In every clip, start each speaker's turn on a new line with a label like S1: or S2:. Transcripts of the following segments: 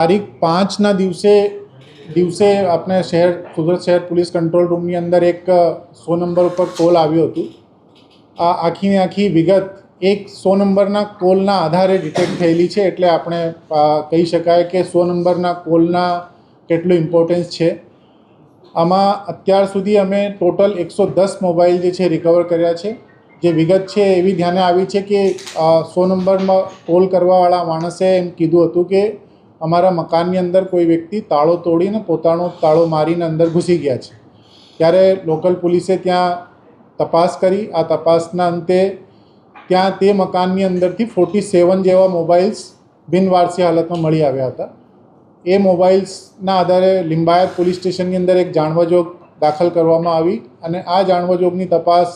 S1: તારીખ 5ના દિવસે આપણે સુરત શહેર પોલીસ કંટ્રોલ રૂમની અંદર એક 100 નંબર ઉપર કોલ આવ્યો હતો। આ આખી વિગત એક 100 નંબરના કોલના આધારે ડિટેક્ટ થયેલી છે, એટલે આપણે કહી શકાય કે 100 નંબરના કોલના કેટલું ઇમ્પોર્ટન્સ છે। આમાં અત્યાર સુધી અમે ટોટલ 110 મોબાઈલ જે છે રિકવર કર્યા છે। જે વિગત છે એવી ધ્યાને આવી છે કે 100 નંબરમાં કોલ કરવાવાળા માણસે એમ કીધું હતું કે અમારા મકાનની અંદર કોઈ વ્યક્તિ તાળો તોડીને પોતાનો તાળો મારીને અંદર ઘૂસી ગયા છે। ત્યારે લોકલ પોલીસે ત્યાં તપાસ કરી। આ તપાસના અંતે ત્યાં તે મકાનની અંદરથી 47 જેવા મોબાઈલ્સ બિનવારસી હાલતમાં મળી આવ્યા હતા। એ મોબાઈલ્સના આધારે લિંબાયત પોલીસ સ્ટેશનની અંદર એક જાણવાજોગ દાખલ કરવામાં આવી અને આ જાણવાજોગની તપાસ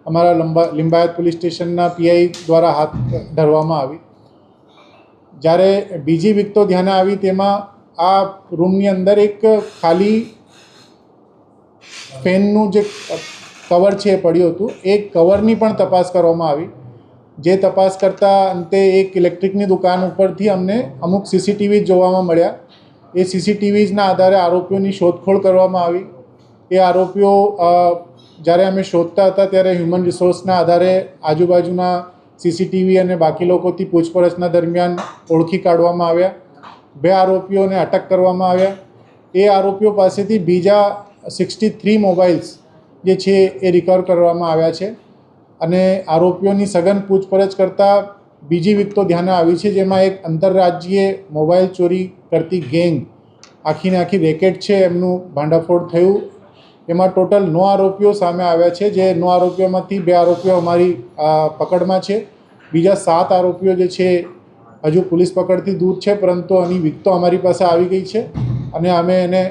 S1: અમારા લિંબાયત પોલીસ સ્ટેશનના પીઆઈ દ્વારા હાથ ધરવામાં આવી। જ્યારે બીજી વિગતો ધ્યાને આવી તેમાં આ રૂમની અંદર એક ખાલી ફેનનું જે કવર છે એ પડ્યું હતું। એ કવરની પણ તપાસ કરવામાં આવી। જે તપાસ કરતાં અંતે એક ઇલેક્ટ્રિકની દુકાન ઉપરથી અમને અમુક સીસીટીવી જોવામાં મળ્યા। એ સીસીટીવીઝના આધારે આરોપીઓની શોધખોળ કરવામાં આવી। એ આરોપીઓ જ્યારે અમે શોધતા હતા ત્યારે હ્યુમન રિસોર્સના આધારે આજુબાજુના સીસીટીવી અને બાકી લોકોથી પૂછપરછના દરમિયાન ઓળખી કાઢવામાં આવ્યા। 2 આરોપીઓને અટક કરવામાં આવ્યા। એ આરોપીઓ પાસેથી બીજા 63 મોબાઈલ્સ જે છે એ રિકવર કરવામાં આવ્યા છે અને આરોપીઓની સઘન પૂછપરછ કરતાં બીજી વિગતો ધ્યાને આવી છે, જેમાં એક આંતરરાજ્યીય મોબાઈલ ચોરી કરતી ગેંગ આખી રેકેટ છે એમનું ભાંડાફોડ થયું। એમાં ટોટલ 9 આરોપીઓ સામે આવ્યા છે। જે 9 આરોપીઓમાંથી 2 આરોપીઓ અમારી પકડમાં છે। બીજા 7 આરોપીઓ જે છે હજુ પોલીસ પકડથી દૂર છે, પરંતુ આની વિગતો અમારી પાસે આવી ગઈ છે અને અમે એને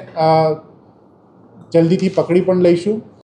S1: જલ્દીથી પકડી પણ લઈશું।